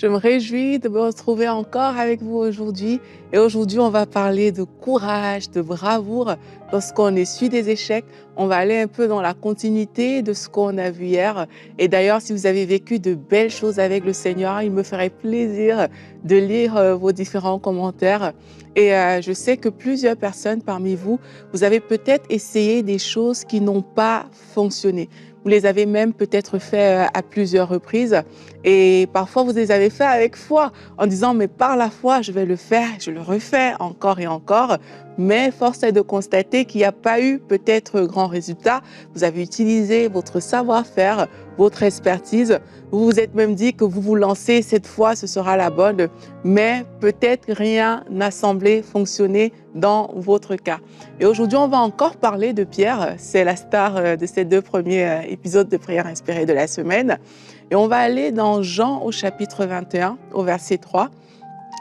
Je me réjouis de me retrouver encore avec vous aujourd'hui. Et aujourd'hui, on va parler de courage, de bravoure. Lorsqu'on essuie des échecs, on va aller un peu dans la continuité de ce qu'on a vu hier. Et d'ailleurs, si vous avez vécu de belles choses avec le Seigneur, il me ferait plaisir de lire vos différents commentaires. Et je sais que plusieurs personnes parmi vous, vous avez peut-être essayé des choses qui n'ont pas fonctionné. Vous les avez même peut-être fait à plusieurs reprises et parfois vous les avez fait avec foi en disant mais par la foi je vais le faire, je le refais encore et encore. Mais force est de constater qu'il n'y a pas eu peut-être grand résultat. Vous avez utilisé votre savoir-faire, votre expertise. Vous vous êtes même dit que vous vous lancez cette fois, ce sera la bonne. Mais peut-être rien n'a semblé fonctionner dans votre cas. Et aujourd'hui, on va encore parler de Pierre. C'est la star de ces 2 premiers épisodes de Prière inspirée de la semaine. Et on va aller dans Jean au chapitre 21, au verset 3.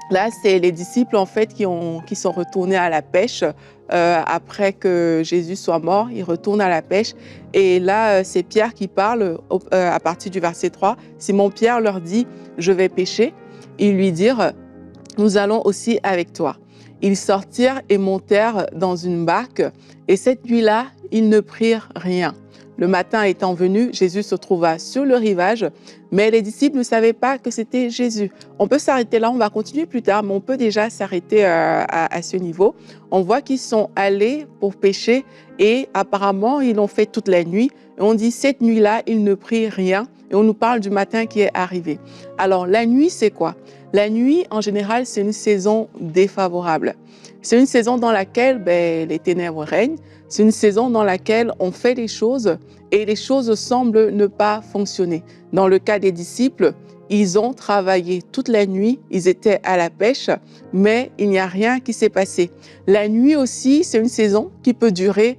Là, c'est les disciples en fait qui sont retournés à la pêche après que Jésus soit mort. Ils retournent à la pêche et là, c'est Pierre qui parle à partir du verset 3. Simon-Pierre leur dit « Je vais pêcher ». Ils lui dirent « Nous allons aussi avec toi ». Ils sortirent et montèrent dans une barque et cette nuit-là, ils ne prirent rien. Le matin étant venu, Jésus se trouva sur le rivage, mais les disciples ne savaient pas que c'était Jésus. On peut s'arrêter là, on va continuer plus tard, mais on peut déjà s'arrêter à ce niveau. On voit qu'ils sont allés pour pêcher et apparemment, ils l'ont fait toute la nuit. Et on dit cette nuit-là, ils ne prirent rien et on nous parle du matin qui est arrivé. Alors, la nuit, c'est quoi? La nuit, en général, c'est une saison défavorable. C'est une saison dans laquelle les ténèbres règnent. C'est une saison dans laquelle on fait des choses et les choses semblent ne pas fonctionner. Dans le cas des disciples, ils ont travaillé toute la nuit, ils étaient à la pêche, mais il n'y a rien qui s'est passé. La nuit aussi, c'est une saison qui peut durer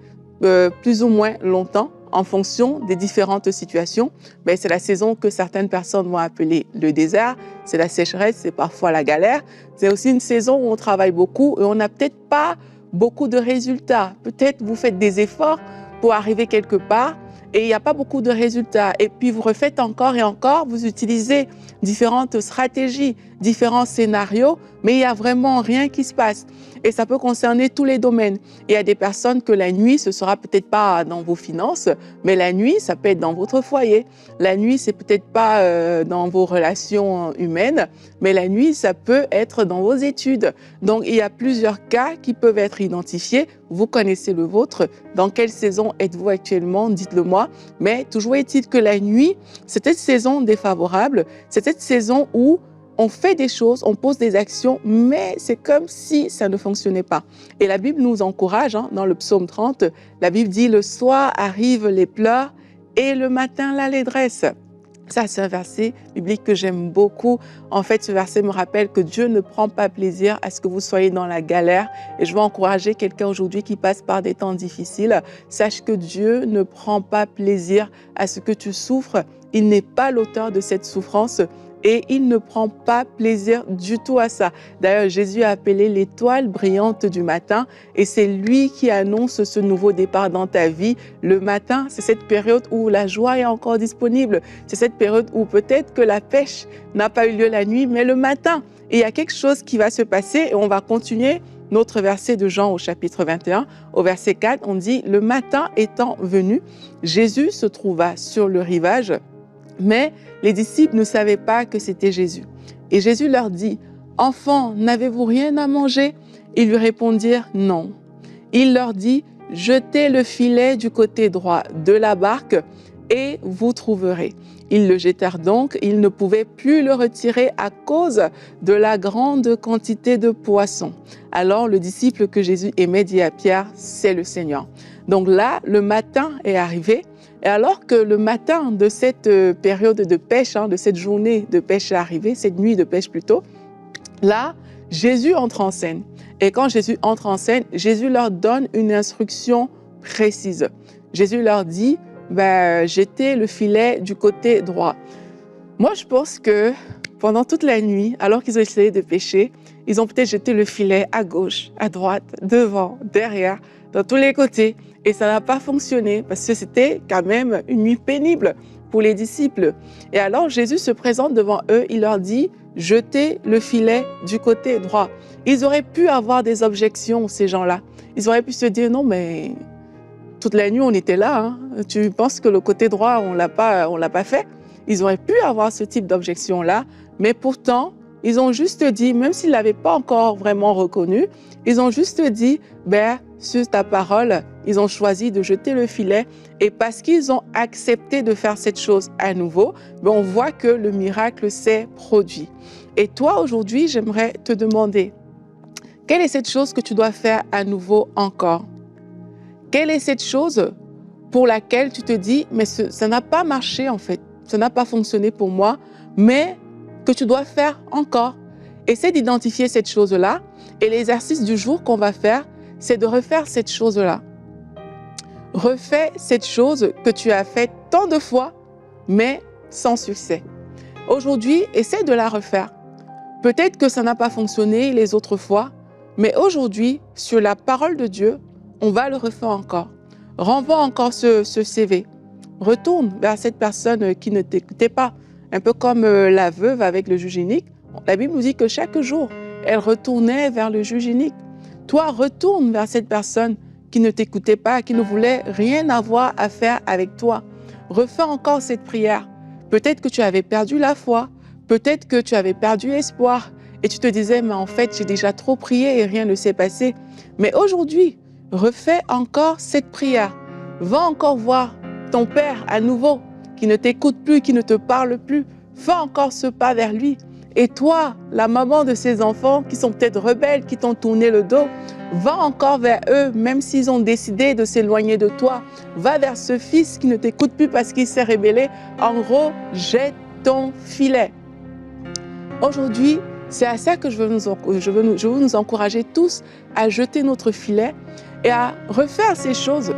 plus ou moins longtemps en fonction des différentes situations. C'est la saison que certaines personnes vont appeler le désert, c'est la sécheresse, c'est parfois la galère. C'est aussi une saison où on travaille beaucoup et on n'a peut-être pas beaucoup de résultats. Peut-être vous faites des efforts pour arriver quelque part et il n'y a pas beaucoup de résultats. Et puis vous refaites encore et encore, vous utilisez différentes stratégies, différents scénarios, mais il n'y a vraiment rien qui se passe. Et ça peut concerner tous les domaines. Il y a des personnes que la nuit, ce sera peut-être pas dans vos finances, mais la nuit, ça peut être dans votre foyer. La nuit, c'est peut-être pas dans vos relations humaines, mais la nuit, ça peut être dans vos études. Donc, il y a plusieurs cas qui peuvent être identifiés. Vous connaissez le vôtre. Dans quelle saison êtes-vous actuellement? Dites-le moi. Mais toujours est-il que la nuit, c'est cette saison défavorable. C'est cette saison où on fait des choses, on pose des actions, mais c'est comme si ça ne fonctionnait pas. Et la Bible nous encourage, dans le psaume 30, la Bible dit « Le soir arrivent les pleurs et le matin l'allégresse ». Ça, c'est un verset biblique que j'aime beaucoup. En fait, ce verset me rappelle que Dieu ne prend pas plaisir à ce que vous soyez dans la galère. Et je veux encourager quelqu'un aujourd'hui qui passe par des temps difficiles. Sache que Dieu ne prend pas plaisir à ce que tu souffres. Il n'est pas l'auteur de cette souffrance. Et il ne prend pas plaisir du tout à ça. D'ailleurs, Jésus a appelé l'étoile brillante du matin et c'est lui qui annonce ce nouveau départ dans ta vie. Le matin, c'est cette période où la joie est encore disponible. C'est cette période où peut-être que la pêche n'a pas eu lieu la nuit, mais le matin. Et il y a quelque chose qui va se passer et on va continuer notre verset de Jean au chapitre 21. Au verset 4, on dit « Le matin étant venu, Jésus se trouva sur le rivage. » Mais les disciples ne savaient pas que c'était Jésus. Et Jésus leur dit, « Enfants, n'avez-vous rien à manger ?» Ils lui répondirent, « Non. » Il leur dit, « Jetez le filet du côté droit de la barque et vous trouverez. » Ils le jetèrent donc, ils ne pouvaient plus le retirer à cause de la grande quantité de poissons. Alors le disciple que Jésus aimait dit à Pierre, « C'est le Seigneur. » Donc là, le matin est arrivé. Et alors que le matin de cette période de pêche, de cette journée de pêche est arrivée, cette nuit de pêche plutôt, là, Jésus entre en scène. Et quand Jésus entre en scène, Jésus leur donne une instruction précise. Jésus leur dit, jetez le filet du côté droit. Moi, je pense que pendant toute la nuit, alors qu'ils ont essayé de pêcher, ils ont peut-être jeté le filet à gauche, à droite, devant, derrière, dans tous les côtés. Et ça n'a pas fonctionné parce que c'était quand même une nuit pénible pour les disciples. Et alors Jésus se présente devant eux, il leur dit, jeter le filet du côté droit. Ils auraient pu avoir des objections, ces gens-là. Ils auraient pu se dire, non, mais toute la nuit, on était là. Hein. Tu penses que le côté droit, on l'a pas fait? Ils auraient pu avoir ce type d'objection-là, mais pourtant, ils ont juste dit, même s'ils ne l'avaient pas encore vraiment reconnu, ils ont juste dit, ben, sur ta parole, ils ont choisi de jeter le filet. Et parce qu'ils ont accepté de faire cette chose à nouveau, ben, on voit que le miracle s'est produit. Et toi, aujourd'hui, j'aimerais te demander, quelle est cette chose que tu dois faire à nouveau encore? Quelle est cette chose pour laquelle tu te dis, mais ça n'a pas marché en fait, ça n'a pas fonctionné pour moi, mais que tu dois faire encore? Essaie d'identifier cette chose-là et l'exercice du jour qu'on va faire, c'est de refaire cette chose-là. Refais cette chose que tu as faite tant de fois, mais sans succès. Aujourd'hui, essaie de la refaire. Peut-être que ça n'a pas fonctionné les autres fois, mais aujourd'hui, sur la parole de Dieu, on va le refaire encore. Renvoie encore ce CV. Retourne vers cette personne qui ne t'écoutait pas. Un peu comme la veuve avec le juge unique. La Bible nous dit que chaque jour, elle retournait vers le juge unique. Toi, retourne vers cette personne qui ne t'écoutait pas, qui ne voulait rien avoir à faire avec toi. Refais encore cette prière. Peut-être que tu avais perdu la foi. Peut-être que tu avais perdu espoir. Et tu te disais, mais en fait, j'ai déjà trop prié et rien ne s'est passé. Mais aujourd'hui, refais encore cette prière. Va encore voir ton Père à nouveau, qui ne t'écoute plus, qui ne te parle plus. Fais encore ce pas vers lui. Et toi, la maman de ces enfants qui sont peut-être rebelles, qui t'ont tourné le dos, va encore vers eux, même s'ils ont décidé de s'éloigner de toi. Va vers ce fils qui ne t'écoute plus parce qu'il s'est rébellé. En gros, jette ton filet. Aujourd'hui, c'est à ça que je veux nous encourager tous à jeter notre filet et à refaire ces choses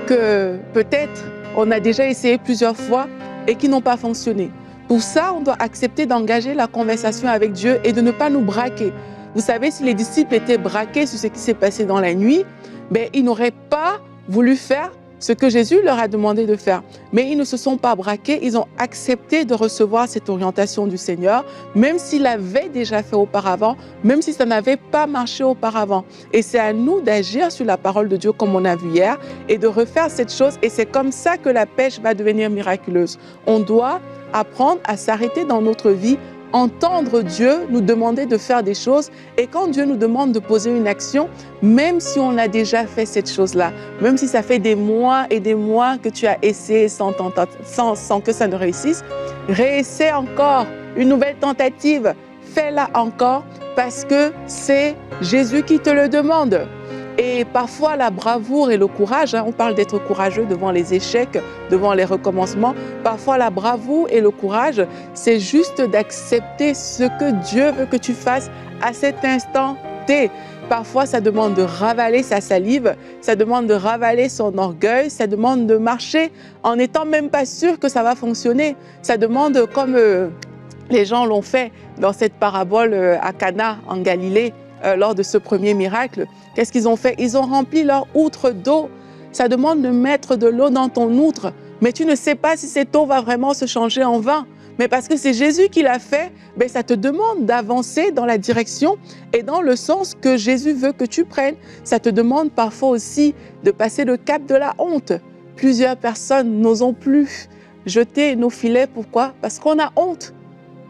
que peut-être on a déjà essayé plusieurs fois et qui n'ont pas fonctionné. Pour ça, on doit accepter d'engager la conversation avec Dieu et de ne pas nous braquer. Vous savez, si les disciples étaient braqués sur ce qui s'est passé dans la nuit, ben, ils n'auraient pas voulu faire ce que Jésus leur a demandé de faire. Mais ils ne se sont pas braqués, ils ont accepté de recevoir cette orientation du Seigneur, même s'ils l'avaient déjà fait auparavant, même si ça n'avait pas marché auparavant. Et c'est à nous d'agir sur la parole de Dieu comme on a vu hier et de refaire cette chose. Et c'est comme ça que la pêche va devenir miraculeuse. On doit apprendre à s'arrêter dans notre vie, entendre Dieu nous demander de faire des choses et quand Dieu nous demande de poser une action, même si on a déjà fait cette chose-là, même si ça fait des mois et des mois que tu as essayé sans que ça ne réussisse, réessaie encore une nouvelle tentative, fais-la encore parce que c'est Jésus qui te le demande. Et parfois, la bravoure et le courage, on parle d'être courageux devant les échecs, devant les recommencements. Parfois, la bravoure et le courage, c'est juste d'accepter ce que Dieu veut que tu fasses à cet instant T. Parfois, ça demande de ravaler sa salive, ça demande de ravaler son orgueil, ça demande de marcher en n'étant même pas sûr que ça va fonctionner. Ça demande, comme les gens l'ont fait dans cette parabole à Cana, en Galilée, lors de ce premier miracle. Qu'est-ce qu'ils ont fait? Ils ont rempli leur outre d'eau. Ça demande de mettre de l'eau dans ton outre, mais tu ne sais pas si cette eau va vraiment se changer en vin. Mais parce que c'est Jésus qui l'a fait, ben ça te demande d'avancer dans la direction et dans le sens que Jésus veut que tu prennes. Ça te demande parfois aussi de passer le cap de la honte. Plusieurs personnes n'osent plus jeter nos filets. Pourquoi? Parce qu'on a honte.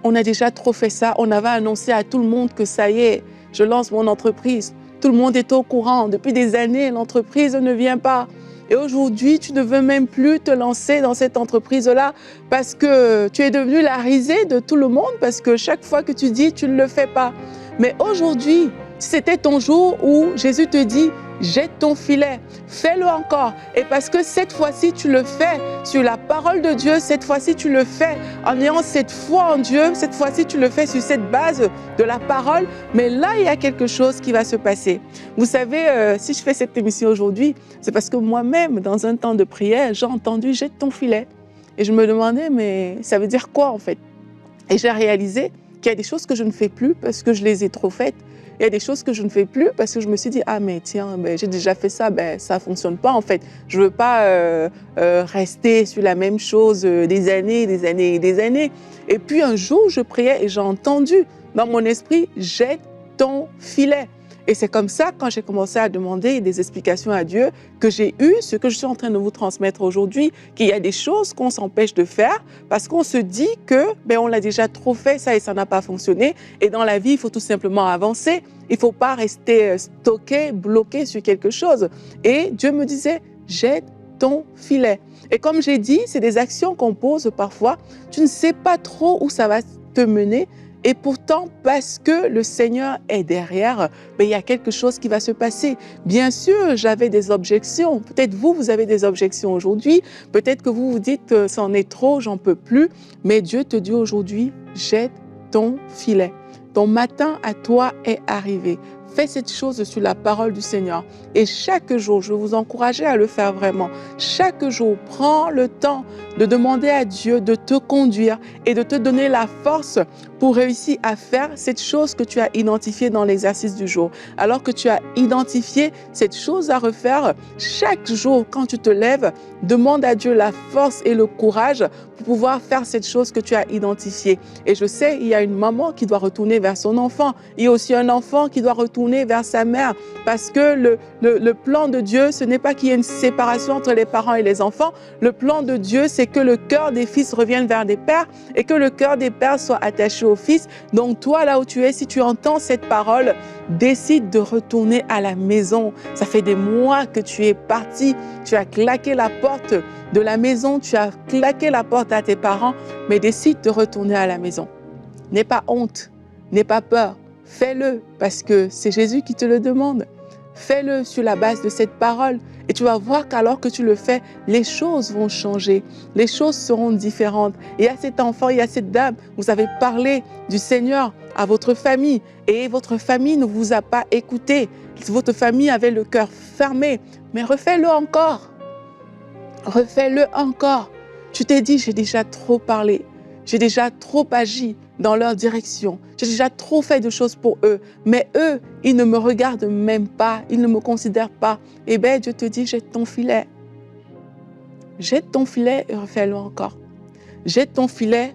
On a déjà trop fait ça. On avait annoncé à tout le monde que ça y est, je lance mon entreprise. Tout le monde est au courant. Depuis des années, l'entreprise ne vient pas. Et aujourd'hui, tu ne veux même plus te lancer dans cette entreprise-là parce que tu es devenu la risée de tout le monde parce que chaque fois que tu dis, tu ne le fais pas. Mais aujourd'hui, c'était ton jour où Jésus te dit, jette ton filet, fais-le encore. Et parce que cette fois-ci, tu le fais sur la parole de Dieu, cette fois-ci, tu le fais en ayant cette foi en Dieu, cette fois-ci, tu le fais sur cette base de la parole. Mais là, il y a quelque chose qui va se passer. Vous savez, si je fais cette émission aujourd'hui, c'est parce que moi-même, dans un temps de prière, j'ai entendu « jette ton filet ». Et je me demandais, mais ça veut dire quoi en fait? Et j'ai réalisé qu'il y a des choses que je ne fais plus parce que je les ai trop faites. Il y a des choses que je ne fais plus parce que je me suis dit, ah mais tiens, ben, j'ai déjà fait ça, ben, ça ne fonctionne pas en fait. Je ne veux pas rester sur la même chose des années, des années et des années. Et puis un jour, je priais et j'ai entendu dans mon esprit, jette ton filet. Et c'est comme ça, quand j'ai commencé à demander des explications à Dieu, que j'ai eu ce que je suis en train de vous transmettre aujourd'hui, qu'il y a des choses qu'on s'empêche de faire parce qu'on se dit que ben, on l'a déjà trop fait, ça et ça n'a pas fonctionné. Et dans la vie, il faut tout simplement avancer. Il ne faut pas rester stocké, bloqué sur quelque chose. Et Dieu me disait, jette ton filet. Et comme j'ai dit, c'est des actions qu'on pose parfois. Tu ne sais pas trop où ça va te mener. Et pourtant, parce que le Seigneur est derrière, ben, il y a quelque chose qui va se passer. Bien sûr, j'avais des objections. Peut-être vous avez des objections aujourd'hui. Peut-être que vous vous dites, c'en est trop, j'en peux plus. Mais Dieu te dit aujourd'hui, jette ton filet. Ton matin à toi est arrivé. Fais cette chose sur la parole du Seigneur. Et chaque jour, je vais vous encourager à le faire vraiment. Chaque jour, prends le temps de demander à Dieu de te conduire et de te donner la force pour réussir à faire cette chose que tu as identifiée dans l'exercice du jour. Alors que tu as identifié cette chose à refaire, chaque jour, quand tu te lèves, demande à Dieu la force et le courage pour pouvoir faire cette chose que tu as identifiée. Et je sais, il y a une maman qui doit retourner vers son enfant. Il y a aussi un enfant qui doit retourner vers sa mère. Parce que le plan de Dieu, ce n'est pas qu'il y ait une séparation entre les parents et les enfants. Le plan de Dieu, c'est que le cœur des fils revienne vers des pères et que le cœur des pères soit attaché au fils. Donc toi, là où tu es, si tu entends cette parole, décide de retourner à la maison. Ça fait des mois que tu es parti, tu as claqué la porte de la maison, tu as claqué la porte à tes parents, mais décide de retourner à la maison. N'aie pas honte, n'aie pas peur, fais-le parce que c'est Jésus qui te le demande. Fais-le sur la base de cette parole et tu vas voir qu'alors que tu le fais, les choses vont changer, les choses seront différentes. Et il y a cet enfant, il y a cette dame, vous avez parlé du Seigneur à votre famille et votre famille ne vous a pas écouté. Votre famille avait le cœur fermé, mais refais-le encore. Refais-le encore. Tu t'es dit, j'ai déjà trop parlé, j'ai déjà trop agi dans leur direction. J'ai déjà trop fait de choses pour eux. Mais eux, ils ne me regardent même pas, ils ne me considèrent pas. Eh bien, Dieu te dit, jette ton filet. Jette ton filet et refais-le encore. Jette ton filet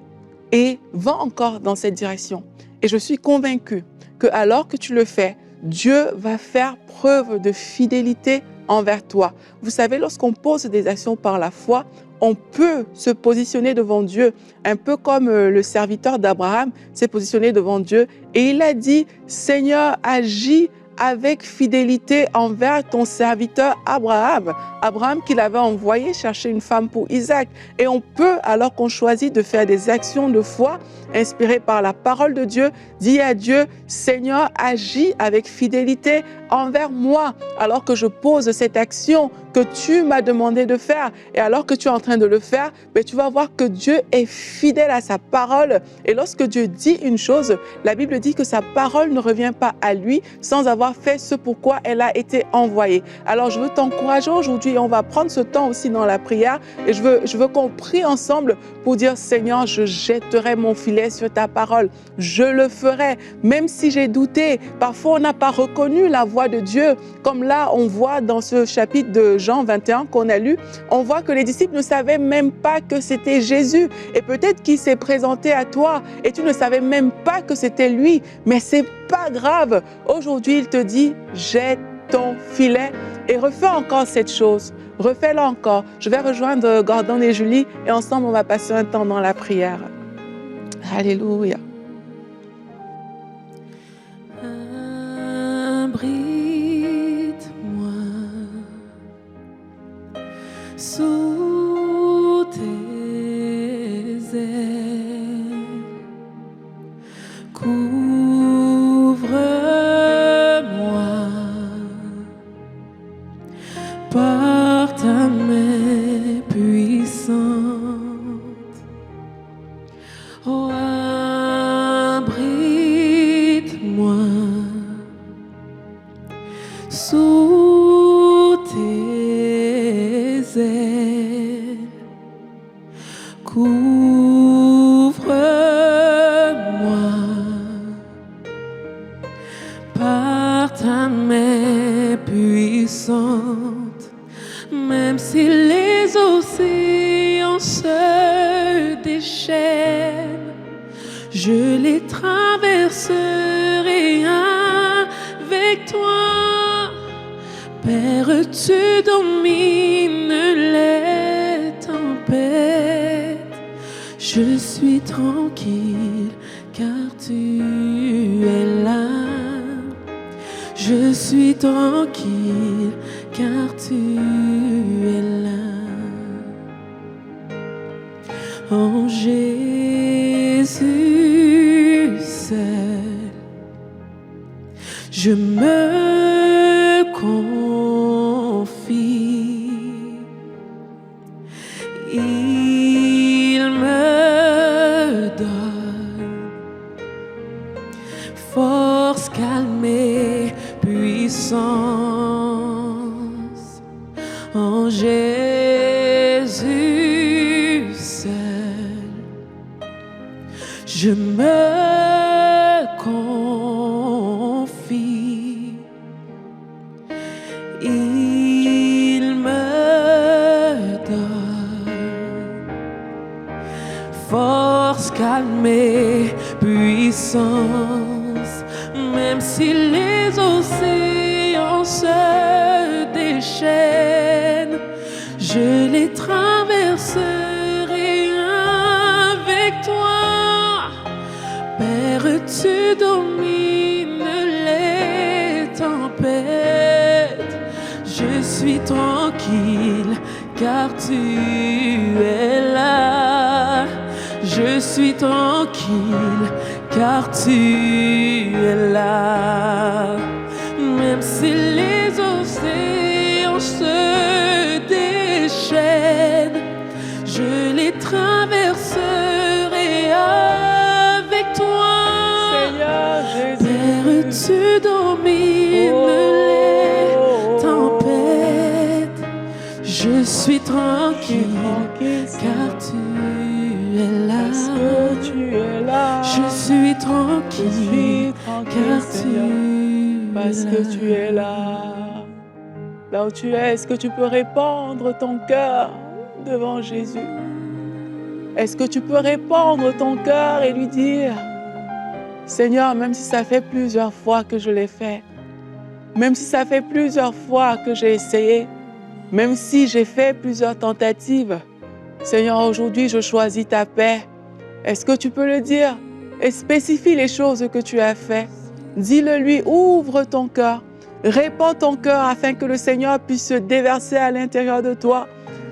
et va encore dans cette direction. Et je suis convaincue que alors que tu le fais, Dieu va faire preuve de fidélité envers toi. Vous savez, lorsqu'on pose des actions par la foi, on peut se positionner devant Dieu, un peu comme le serviteur d'Abraham s'est positionné devant Dieu et il a dit, Seigneur, agis avec fidélité envers ton serviteur Abraham. Abraham qu'il avait envoyé chercher une femme pour Isaac. Et on peut, alors qu'on choisit de faire des actions de foi inspirées par la parole de Dieu, dire à Dieu, Seigneur, agis avec fidélité envers moi, alors que je pose cette action que tu m'as demandé de faire. Et alors que tu es en train de le faire, mais tu vas voir que Dieu est fidèle à sa parole. Et lorsque Dieu dit une chose, la Bible dit que sa parole ne revient pas à lui sans avoir fait ce pourquoi elle a été envoyée. Alors je veux t'encourager aujourd'hui et on va prendre ce temps aussi dans la prière et je veux qu'on prie ensemble pour dire Seigneur, je jetterai mon filet sur ta parole. Je le ferai, même si j'ai douté. Parfois on n'a pas reconnu la voix de Dieu. Comme là on voit dans ce chapitre de Jean 21 qu'on a lu, on voit que les disciples ne savaient même pas que c'était Jésus. Et peut-être qu'il s'est présenté à toi et tu ne savais même pas que c'était lui. Mais c'est pas grave. Aujourd'hui, il te dit, jette ton filet et refais encore cette chose. Refais-la encore. Je vais rejoindre Gordon et Julie et ensemble, on va passer un temps dans la prière. Alléluia. Abrite-moi sous tes ailes. Couvre-moi par ta main puissante. Oh, abrite-moi sous tes ailes. Couvre-moi par je les traverserai avec toi. Père, tu domines les tempêtes. Je suis tranquille car tu es là. Je suis tranquille car tu es là. En Jésus seul, je me confie. Il me donne force, calme et puissance. En Jésus seul, je me confie. Il me donne force, calme et puissance. Même si les océans se déchaînent, je les traverserai avec toi. Père, tu domines les tempêtes. Je suis tranquille car tu es là. Je suis tranquille car tu es là. Même si les océans se déchaînent, je les traverserai avec toi. Seigneur Jésus. Père, tu domines les tempêtes. Je suis tranquille car tu es là. Parce que tu es là. Je suis tranquille car tu es là. Parce que tu es là. Là où tu es, est-ce que tu peux répandre ton cœur devant Jésus? Est-ce que tu peux répandre ton cœur et lui dire, Seigneur, même si ça fait plusieurs fois que je l'ai fait, même si ça fait plusieurs fois que j'ai essayé, même si j'ai fait plusieurs tentatives, Seigneur, aujourd'hui, je choisis ta paix. Est-ce que tu peux le dire? Et spécifie les choses que tu as faites. Dis-le lui, ouvre ton cœur, répands ton cœur afin que le Seigneur puisse se déverser à l'intérieur de toi.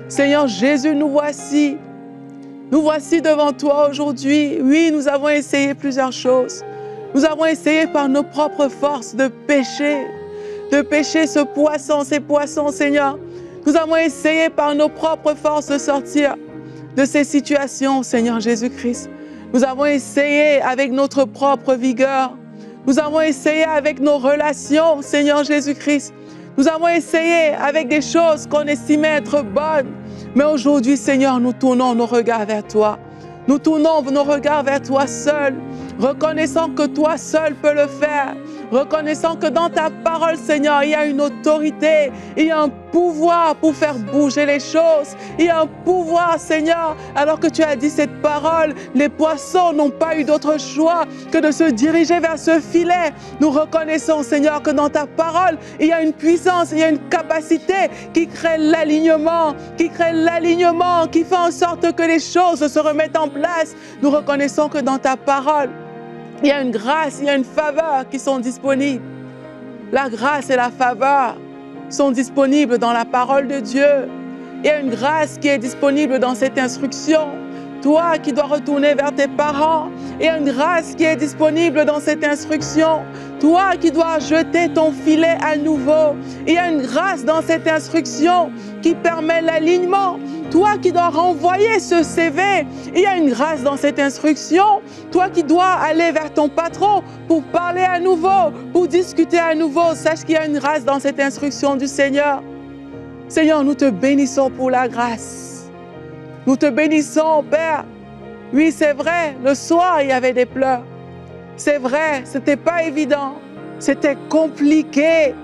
Seigneur Jésus, nous voici devant toi aujourd'hui. Oui, nous avons essayé plusieurs choses. Nous avons essayé par nos propres forces de pêcher ce poisson, ces poissons, Seigneur. Nous avons essayé par nos propres forces de sortir de ces situations, Seigneur Jésus-Christ. Nous avons essayé avec notre propre vigueur. Nous avons essayé avec nos relations, Seigneur Jésus-Christ. Nous avons essayé avec des choses qu'on estimait être bonnes. Mais aujourd'hui, Seigneur, nous tournons nos regards vers toi. Nous tournons nos regards vers toi seul, reconnaissant que toi seul peux le faire. Reconnaissant que dans ta parole, Seigneur, il y a une autorité, il y a un pouvoir pour faire bouger les choses. Il y a un pouvoir, Seigneur, alors que tu as dit cette parole, les poissons n'ont pas eu d'autre choix que de se diriger vers ce filet. Nous reconnaissons, Seigneur, que dans ta parole, il y a une puissance, il y a une capacité qui crée l'alignement, qui fait en sorte que les choses se remettent en place. Nous reconnaissons que dans ta parole, il y a une grâce, il y a une faveur qui sont disponibles. La grâce et la faveur sont disponibles dans la parole de Dieu. Il y a une grâce qui est disponible dans cette instruction. Toi qui dois retourner vers tes parents, il y a une grâce qui est disponible dans cette instruction. Toi qui dois jeter ton filet à nouveau, il y a une grâce dans cette instruction qui permet l'alignement. Toi qui dois renvoyer ce CV, il y a une grâce dans cette instruction. Toi qui dois aller vers ton patron pour parler à nouveau, pour discuter à nouveau, sache qu'il y a une grâce dans cette instruction du Seigneur. Seigneur, nous te bénissons pour la grâce. Nous te bénissons, Père. Oui, c'est vrai, le soir, il y avait des pleurs. C'est vrai, ce n'était pas évident. C'était compliqué.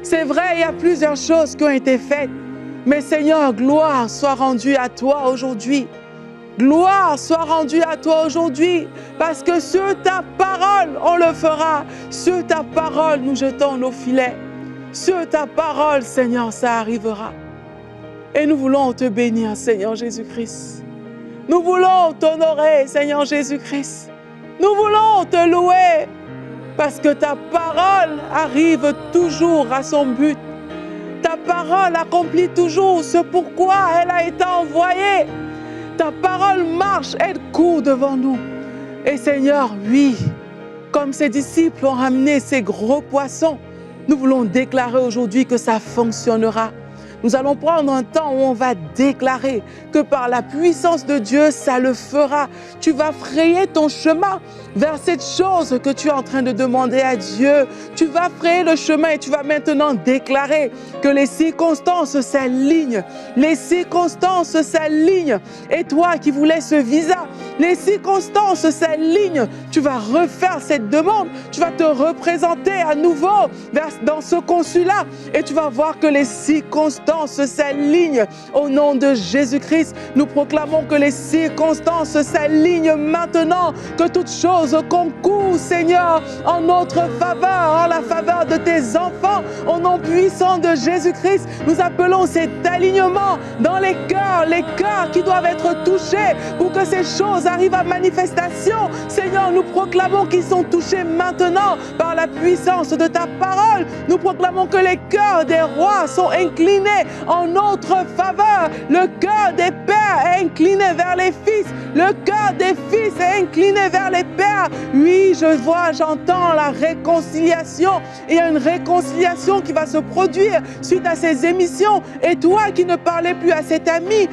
C'est vrai, il y a plusieurs choses qui ont été faites. Mais Seigneur, gloire soit rendue à toi aujourd'hui. Gloire soit rendue à toi aujourd'hui, parce que sur ta parole, on le fera. Sur ta parole, nous jetons nos filets. Sur ta parole, Seigneur, ça arrivera. Et nous voulons te bénir, Seigneur Jésus-Christ. Nous voulons t'honorer, Seigneur Jésus-Christ. Nous voulons te louer, parce que ta parole arrive toujours à son but. Ta parole accomplit toujours ce pourquoi elle a été envoyée. Ta parole marche, elle court devant nous. Et Seigneur, oui, comme ces disciples ont ramené ces gros poissons, nous voulons déclarer aujourd'hui que ça fonctionnera. Nous allons prendre un temps où on va déclarer que par la puissance de Dieu, ça le fera. Tu vas frayer ton chemin vers cette chose que tu es en train de demander à Dieu. Tu vas frayer le chemin et tu vas maintenant déclarer que les circonstances s'alignent. Les circonstances s'alignent. Et toi qui voulais ce visa, les circonstances s'alignent. Tu vas refaire cette demande. Tu vas te représenter à nouveau dans ce consulat et tu vas voir que les circonstances s'alignent au nom de Jésus-Christ. Nous proclamons que les circonstances s'alignent maintenant, que toute chose concourt, Seigneur, en notre faveur, en la faveur de tes enfants, au nom puissant de Jésus-Christ. Nous appelons cet alignement dans les cœurs qui doivent être touchés pour que ces choses arrivent à manifestation. Seigneur, nous proclamons qu'ils sont touchés maintenant par la puissance de ta parole. Nous proclamons que les cœurs des rois sont inclinés en notre faveur. Le cœur des pères est incliné vers les fils. Le cœur des fils est incliné vers les pères. Oui, je vois, j'entends la réconciliation. Il y a une réconciliation qui va se produire suite à ces émissions. Et toi qui ne parlais plus à cet ami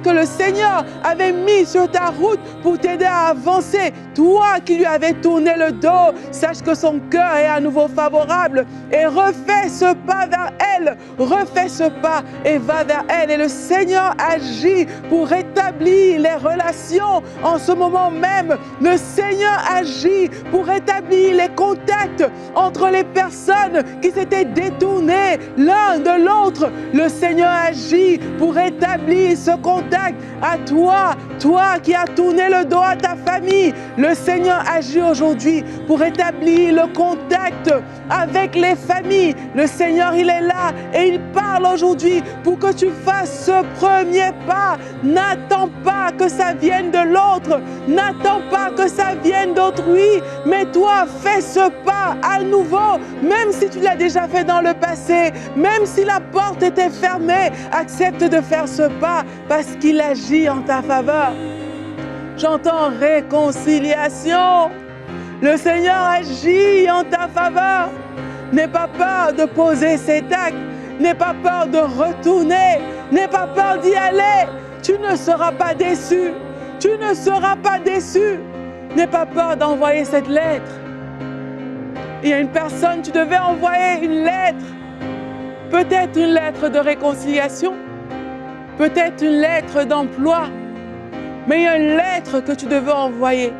que le Seigneur avait mis sur ta route pour t'aider à avancer, toi qui lui avais tourné le dos, sache que son cœur est à nouveau favorable et refais ce pas vers elle, refais ce pas et va vers elle. Et le Seigneur agit pour rétablir les relations en ce moment même. Le Seigneur agit pour rétablir les contacts entre les personnes qui s'étaient détournées l'un de l'autre. Le Seigneur agit pour rétablir ce contact à toi, toi qui as tourné le dos à ta famille. Le Seigneur agit aujourd'hui pour rétablir le contact avec les familles. Le Seigneur, il est là et il parle aujourd'hui pour que tu fasses ce premier pas. N'attends pas que ça vienne de l'autre. N'attends pas que ça vienne d'autrui. Mais toi, fais ce pas à nouveau. Même si tu l'as déjà fait dans le passé, même si la porte était fermée, accepte de faire ce pas parce qu'il agit en ta faveur. J'entends réconciliation. Le Seigneur agit en ta faveur. N'aie pas peur de poser cet acte. N'aie pas peur de retourner. N'aie pas peur d'y aller. Tu ne seras pas déçu. Tu ne seras pas déçu. N'aie pas peur d'envoyer cette lettre. Il y a une personne, tu devais envoyer une lettre. Peut-être une lettre de réconciliation. Peut-être une lettre d'emploi. Mais il y a une lettre que tu devais envoyer.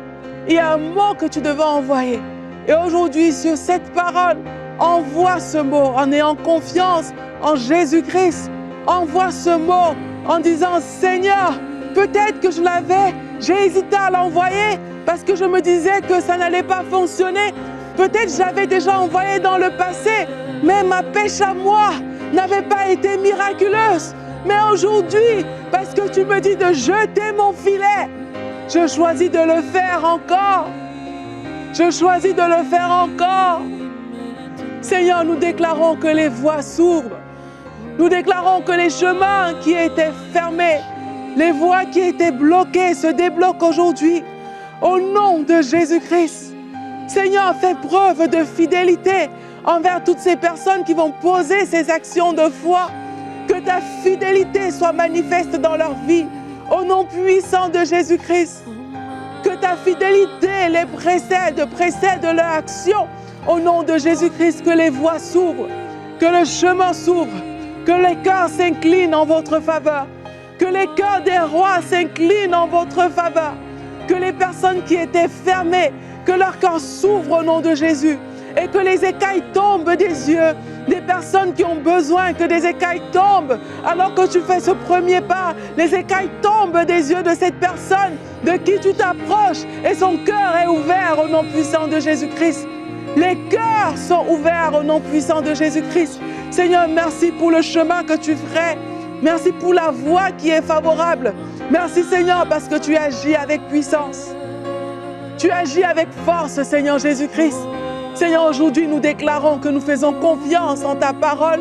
Il y a un mot que tu devais envoyer. Et aujourd'hui, sur cette parole, envoie ce mot en ayant confiance en Jésus-Christ. Envoie ce mot en disant, Seigneur, peut-être que je l'avais, j'ai hésité à l'envoyer parce que je me disais que ça n'allait pas fonctionner. Peut-être j'avais déjà envoyé dans le passé, mais ma pêche à moi n'avait pas été miraculeuse. Mais aujourd'hui, parce que tu me dis de jeter mon filet, je choisis de le faire encore. Je choisis de le faire encore. Seigneur, nous déclarons que les voies s'ouvrent. Nous déclarons que les chemins qui étaient fermés, les voies qui étaient bloquées se débloquent aujourd'hui. Au nom de Jésus-Christ. Seigneur, fais preuve de fidélité envers toutes ces personnes qui vont poser ces actions de foi. Que ta fidélité soit manifeste dans leur vie. Au nom puissant de Jésus-Christ. Que ta fidélité les précède leur action. Au nom de Jésus-Christ, que les voies s'ouvrent. Que le chemin s'ouvre. Que les cœurs s'inclinent en votre faveur. Que les cœurs des rois s'inclinent en votre faveur. Que les personnes qui étaient fermées, que leur cœur s'ouvre au nom de Jésus. et que les écailles tombent des yeux des personnes qui ont besoin que des écailles tombent. Alors que tu fais ce premier pas, les écailles tombent des yeux de cette personne de qui tu t'approches et son cœur est ouvert au nom puissant de Jésus-Christ. Les cœurs sont ouverts au nom puissant de Jésus-Christ. Seigneur, merci pour le chemin que tu ferais. Merci pour la voie qui est favorable. Merci Seigneur parce que tu agis avec puissance. Tu agis avec force, Seigneur Jésus-Christ. Seigneur, aujourd'hui, nous déclarons que nous faisons confiance en ta parole.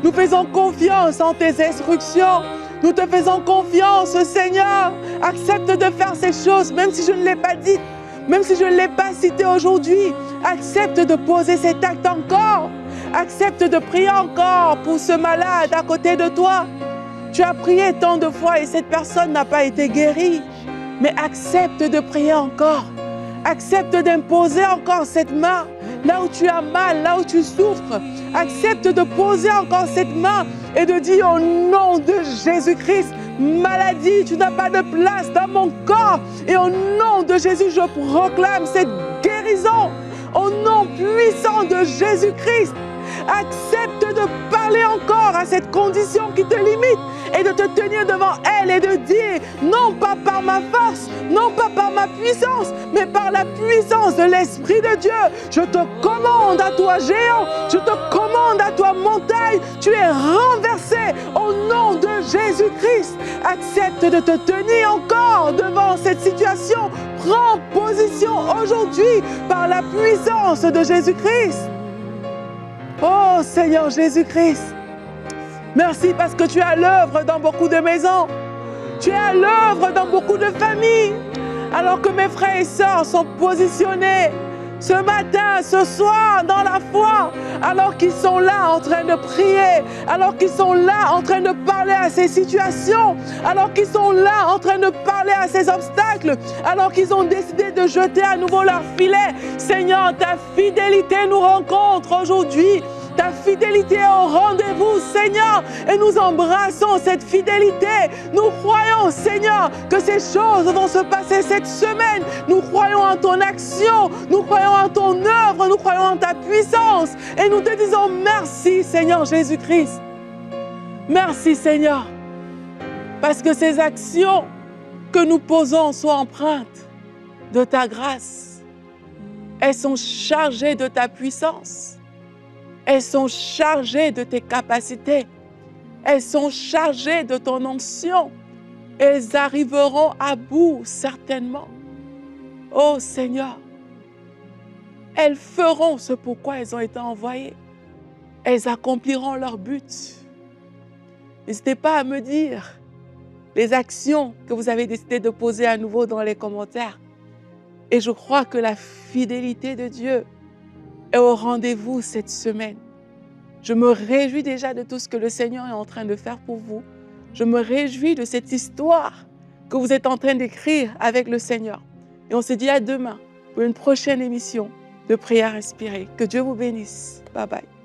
Nous faisons confiance en tes instructions. Nous te faisons confiance, Seigneur. Accepte de faire ces choses, même si je ne l'ai pas dit, même si je ne l'ai pas cité aujourd'hui. Accepte de poser cet acte encore. Accepte de prier encore pour ce malade à côté de toi. Tu as prié tant de fois et cette personne n'a pas été guérie. Mais accepte de prier encore. Accepte d'imposer encore cette main là où tu as mal, là où tu souffres. Accepte de poser encore cette main et de dire au nom de Jésus-Christ, maladie, tu n'as pas de place dans mon corps. Et au nom de Jésus, je proclame cette guérison. Au nom puissant de Jésus-Christ, accepte de parler encore à cette condition qui te limite et de te tenir devant elle et de dire, non pas par ma force, non pas par ma puissance, mais par la puissance de l'Esprit de Dieu. Je te commande à toi géant, je te commande à toi montagne, tu es renversé au nom de Jésus-Christ. Accepte de te tenir encore devant cette situation. Prends position aujourd'hui par la puissance de Jésus-Christ. Oh Seigneur Jésus-Christ, merci parce que tu es à l'œuvre dans beaucoup de maisons. Tu es à l'œuvre dans beaucoup de familles. Alors que mes frères et sœurs sont positionnés ce matin, ce soir, dans la foi, alors qu'ils sont là en train de prier, alors qu'ils sont là en train de parler à ces situations, alors qu'ils sont là en train de parler à ces obstacles, alors qu'ils ont décidé de jeter à nouveau leur filet. Seigneur, ta fidélité nous rencontre aujourd'hui. Ta fidélité est au rendez-vous, Seigneur, et nous embrassons cette fidélité. Nous croyons, Seigneur, que ces choses vont se passer cette semaine. Nous croyons en ton action, nous croyons en ton œuvre, nous croyons en ta puissance. Et nous te disons merci, Seigneur Jésus-Christ. Merci, Seigneur, parce que ces actions que nous posons sont empreintes de ta grâce. Elles sont chargées de ta puissance. Elles sont chargées de tes capacités. Elles sont chargées de ton onction. Elles arriveront à bout certainement. Oh Seigneur, elles feront ce pourquoi elles ont été envoyées. Elles accompliront leur but. N'hésitez pas à me dire les actions que vous avez décidé de poser à nouveau dans les commentaires. Et je crois que la fidélité de Dieu est au rendez-vous cette semaine. Je me réjouis déjà de tout ce que le Seigneur est en train de faire pour vous. Je me réjouis de cette histoire que vous êtes en train d'écrire avec le Seigneur. Et on se dit à demain pour une prochaine émission de Prière Inspirée. Que Dieu vous bénisse. Bye bye.